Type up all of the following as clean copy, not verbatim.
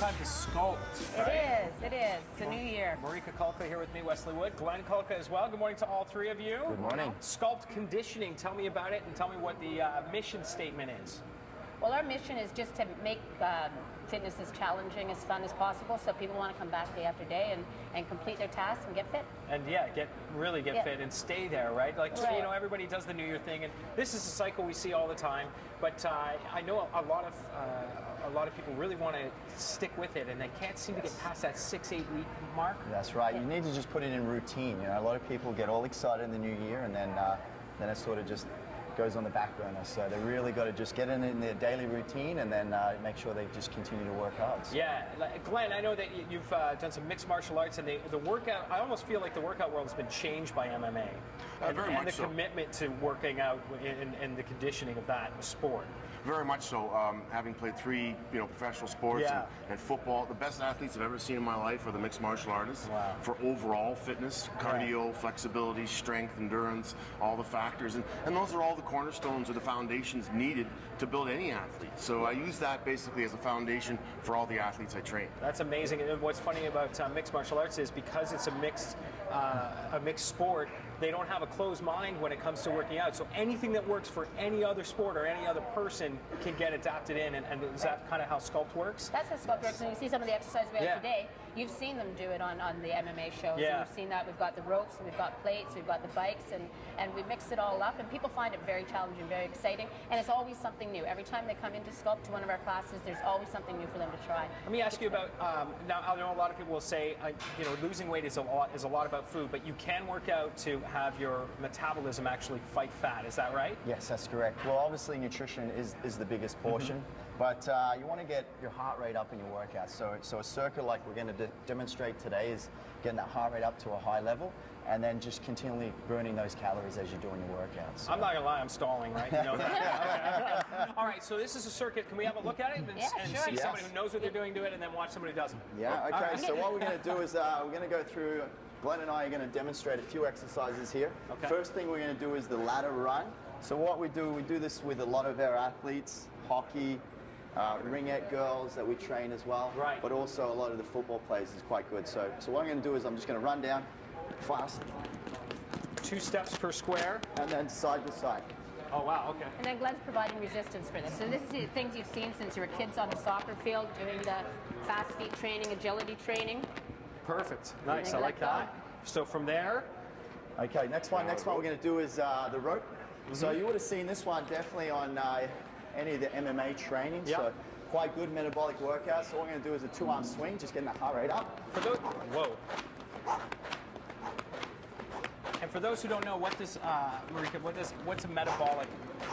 time to sculpt, right? It is. It's a new year. Marika Kulka here with me, Wesley Wood, Glenn Kulka as well. Good morning to all three of you. Good morning. Sculpt Conditioning, tell me about it and tell me what the mission statement is. Well, our mission is just to make fitness as challenging, as fun as possible, so people want to come back day after day and complete their tasks and get fit. And yeah, really get fit and stay there, right? Like, right. You know, everybody does the New Year thing, and this is a cycle we see all the time. But I know a lot of people really want to stick with it, and they can't seem to get past that 6-8 week mark. That's right. You need to just put it in routine. You know, a lot of people get all excited in the new year, and then it sort of just goes on the back burner. So they really got to just get in their daily routine and then make sure they just continue to work hard. So. Yeah, Glenn, I know that you've done some mixed martial arts, and the workout, I almost feel like the workout world has been changed by MMA. And the commitment to working out and the conditioning of that sport. Very much so. Having played 3 professional sports and football, the best athletes I've ever seen in my life are the mixed martial artists. Wow. For overall fitness, cardio, flexibility, strength, endurance, all the factors. And those are all the cornerstones or the foundations needed to build any athlete. So I use that basically as a foundation for all the athletes I train. That's amazing. And what's funny about mixed martial arts is because it's a mixed sport, they don't have a closed mind when it comes to working out. So anything that works for any other sport or any other person can get adapted in. And is that kind of how Sculpt works? That's how Sculpt works. And you see some of the exercises we have today. You've seen them do it on the MMA shows. Yeah. And you've seen that. We've got the ropes, we've got plates, we've got the bikes, and we mix it all up. And people find it very challenging, very exciting. And it's always something new. Every time they come into Sculpt to one of our classes, there's always something new for them to try. Let me ask you about, now I know a lot of people will say, losing weight is a lot about food, but you can work out to have your metabolism actually fight fat. Is that right? Yes, that's correct. Well, obviously nutrition is the biggest portion, but you want to get your heart rate up in your workouts. So a circuit like we're going to demonstrate today is getting that heart rate up to a high level, and then just continually burning those calories as you're doing your workouts. So. I'm not going to lie, I'm stalling, right? You know that. Okay. All right, so this is a circuit. Can we have a look at it and see somebody who knows what they're doing do it, and then watch somebody who doesn't? Yeah, okay. Right. So what we're going to do is we're going to go through, Glenn and I are going to demonstrate a few exercises here. Okay. First thing we're going to do is the ladder run. So what we do this with a lot of our athletes, hockey, ringette girls that we train as well, right. But also a lot of the football players is quite good. So what I'm going to do is I'm just going to run down fast. 2 steps per square. And then side to side. Oh, wow, okay. And then Glenn's providing resistance for this. So this is the things you've seen since you were kids on the soccer field, doing the fast feet training, agility training. Perfect. Nice, I like that. So from there. Okay, next one we're going to do is the rope. So you would have seen this one definitely on any of the MMA training. Yep. So quite good metabolic workout. So what we're going to do is a 2-arm swing, just getting that heart rate up. Whoa. And for those who don't know, Marika, what's a metabolic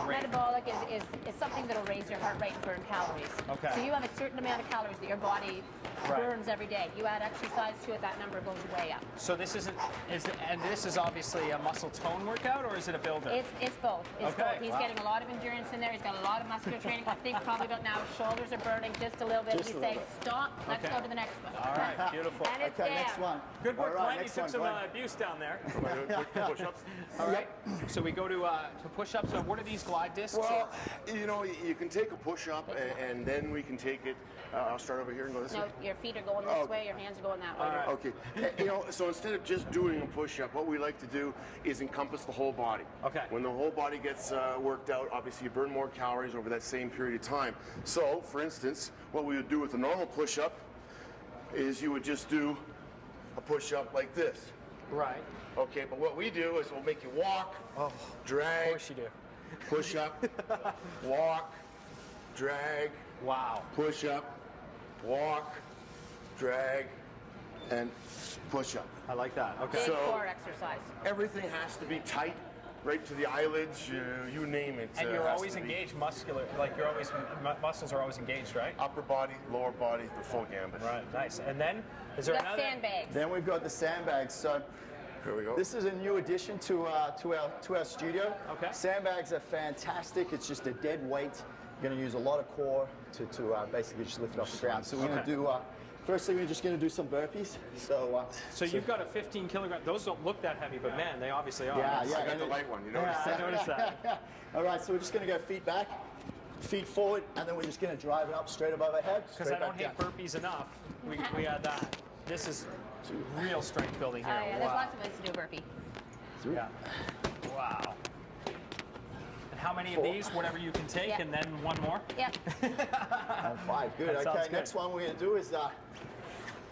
rate? Metabolic is something that will raise your heart rate and burn calories. Okay. So you have a certain amount of calories that your body burns every day. You add exercise to it, that number goes way up. So this this is obviously a muscle tone workout, or is it a builder? It's both. It's both. He's getting a lot of endurance in there. He's got a lot of muscular training. I think probably about now his shoulders are burning just a little bit. He's saying, stop, let's go to the next one. All right, beautiful. And it's next one. Good work, Glenn. You took some abuse down there. Push-ups. All right. So we go to push-ups. So what are these glide discs? Well, you can take a push-up, and then we can take it. I'll start over here and go this way. No, your feet are going this way, your hands are going that way. Right. Okay. So instead of just doing a push-up, what we like to do is encompass the whole body. Okay. When the whole body gets worked out, obviously you burn more calories over that same period of time. So, for instance, what we would do with a normal push-up is you would just do a push-up like this. Right. Okay, but what we do is we'll make you walk, drag. Of course you do. Push up, walk, drag. Wow. Push up, walk, drag, and push up. I like that. Okay. Big core exercise. Everything has to be tight, right to the eyelids, you name it. And you're always engaged muscular, like you're always, muscles are always engaged, right? Upper body, lower body, the full gambit. Right, nice. And then, is there another? Sandbags. Then we've got the sandbags. So here we go. This is a new addition to our studio. Okay. Sandbags are fantastic. It's just a dead weight. You're going to use a lot of core to basically just lift it off the ground. So we're going to do, firstly we're just going to do some burpees. So you've got a 15 kilogram, those don't look that heavy, but man, they obviously are. Yeah, I got the light one, you noticed I noticed that. All right, so we're just going to go feet back. feet forward, and then we're just going to drive it up straight above our head. Because I don't hate burpees enough. We had that. This is real strength building here. Oh, yeah, there's lots of ways to do a burpee. Yeah. Wow. And how many of these? Whatever you can take, and then one more? Yep. And 5. Good. Okay, next one we're going to do is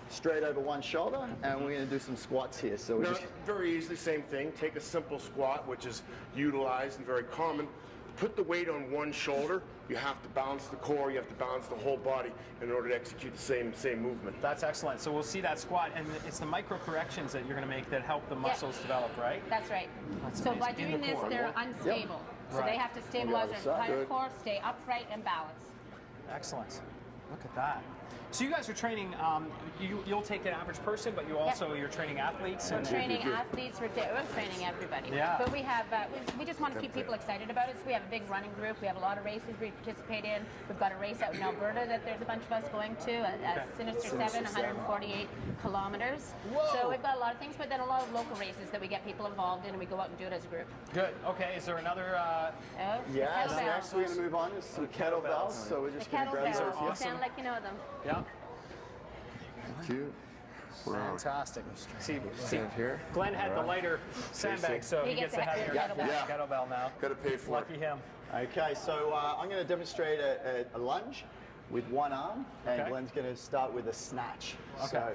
straight over one shoulder, and we're going to do some squats here. So we're just very easily, same thing. Take a simple squat, which is utilized and very common. Put the weight on one shoulder. You have to balance the core. You have to balance the whole body in order to execute the same movement. That's excellent. So we'll see that squat, and it's the micro corrections that you're going to make that help the muscles develop, right? That's right. That's so amazing. by doing this, they're unstable. So Right. they have to stabilize their entire core, stay upright and balanced. Excellent. Look at that. So you guys are training, you'll take an average person, but you're training athletes. We're training athletes, we're training everybody. Yeah. But we have, we just want to keep people excited about it. So we have a big running group. We have a lot of races we participate in. We've got a race out in Alberta that there's a bunch of us going to, a Sinister 7, 148 kilometers. Whoa. So we've got a lot of things, but then a lot of local races that we get people involved in, and we go out and do it as a group. Good. Okay, is there another? yes, next we're going to move on to some kettlebells. So we're just going to grab these. Kettlebells, you sound like you know them. Yeah. Thank you. Fantastic. See, here. Glenn had the lighter sandbag, so he gets to have your kettlebell now. Got to pay for Lucky it. him. Okay, so I'm going to demonstrate a lunge with one arm, and Glenn's going to start with a snatch. Okay.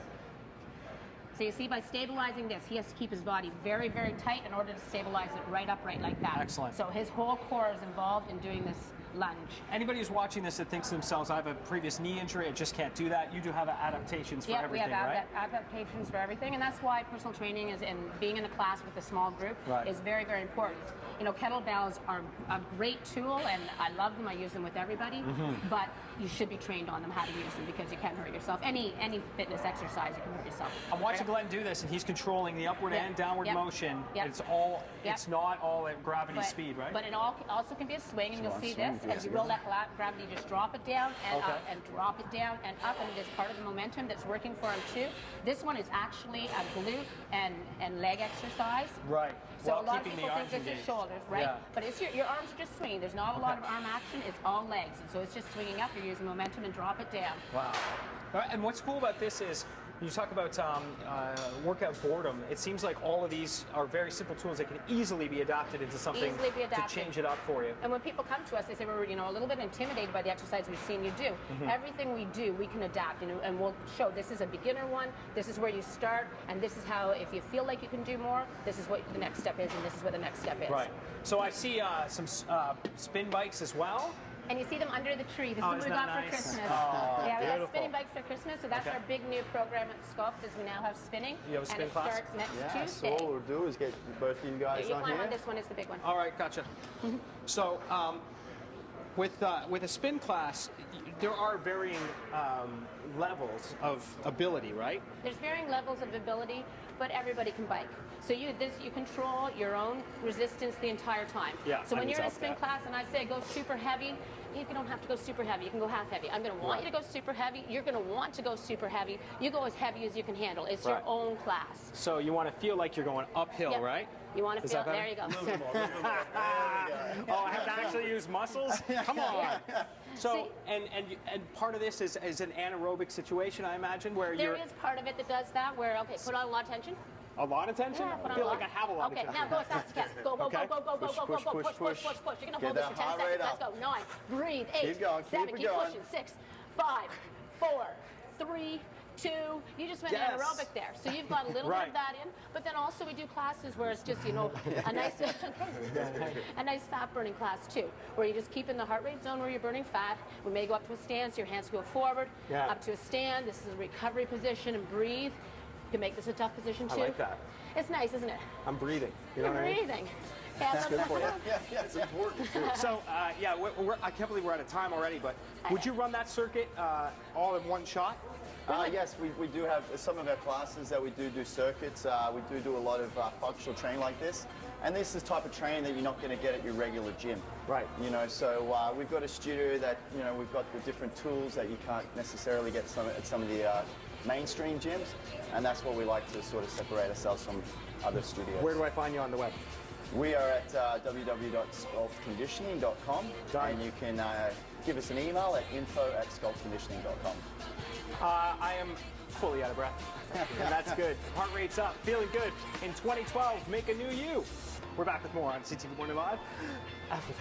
So you see, by stabilizing this, he has to keep his body very, very tight in order to stabilize it right upright like that. Excellent. So his whole core is involved in doing this lunge. Anybody who's watching this that thinks to themselves, I have a previous knee injury, I just can't do that. You do have adaptations for everything, we have right? adaptations for everything, and that's why personal training is, and being in a class with a small group is very, very important. You know, kettlebells are a great tool, and I love them. I use them with everybody, but you should be trained on them how to use them because you can't hurt yourself. Any fitness exercise, you can hurt yourself. I'm watching Glenn do this, and he's controlling the upward and downward motion. Yep. It's not all at gravity speed, right? But it also can be a swing, and you'll see this as you will let gravity just drop it down and up and drop it down and up, and it is part of the momentum that's working for him too. This one is actually a glute and leg exercise. Right. So a lot of people think this is shoulders, right? Yeah. But it's your arms are just swinging. There's not a lot of arm action. It's all legs, and so it's just swinging up. You're using momentum and drop it down. Wow. And what's cool about this is, you talk about workout boredom. It seems like all of these are very simple tools that can easily be adapted into something to change it up for you. And when people come to us, they say we're a little bit intimidated by the exercise we've seen you do. Everything we do, we can adapt, and we'll show this is a beginner one. This is where you start, and this is how. If you feel like you can do more, this is what the next step is, and this is what the next step is. Right. So I see some spin bikes as well. And you see them under the tree. This is what we got for Christmas. Oh, yeah, we have spinning bikes for Christmas, so that's our big new program at Sculpt, is we now have spinning. You have a spin and it class? starts next So Tuesday. all we'll do is get both of you guys on climb here. on this one is the big one. All right, gotcha. So with a spin class, there are varying levels of ability, right? There's varying levels of ability, but everybody can bike. So you control your own resistance the entire time. Yeah, so when you're in a spin class and I say go super heavy, you don't have to go super heavy. You can go half heavy. I'm going to want you to go super heavy. You're going to want to go super heavy. You go as heavy as you can handle. It's your own class. So you want to feel like you're going uphill, right? You want to feel, there you go. Oh, I have to actually use muscles? Come on. So, and part of this is an anaerobic situation, I imagine, where there is part of it that does that, where, put on a lot of tension. A lot of tension? Yeah, I feel like I have a lot of tension. Okay, now go as fast as you can. Go, go, go, go, go, go, go, go, go, push, push, push, push. You're going to hold this for 10 seconds. Let's go. 9, breathe, 8, 7, keep pushing. 6, 5, 4, 3, 2. You just went anaerobic there. So you've got a little bit of that in, but then also we do classes where it's just, a nice fat burning class too, where you just keep in the heart rate zone where you're burning fat. We may go up to a stance, your hands go forward, up to a stand. This is a recovery position, and breathe. You can make this a tough position too. I like that. It's nice, isn't it? I'm breathing. You're breathing. That's good for you. Yeah, it's important too. So, I can't believe we're out of time already, but would you run that circuit all in one shot? Yes, we do have some of our classes that we do circuits. We do a lot of functional training like this. And this is the type of training that you're not going to get at your regular gym. Right. So we've got a studio that, we've got the different tools that you can't necessarily get at some of the mainstream gyms. And that's what we like to sort of separate ourselves from other studios. Where do I find you on the web? We are at www.sculptconditioning.com, and you can give us an email at info@sculptconditioning.com. I am fully out of breath. And that's good. Heart rate's up, feeling good. In 2012, make a new you. We're back with more on CTV Morning Live after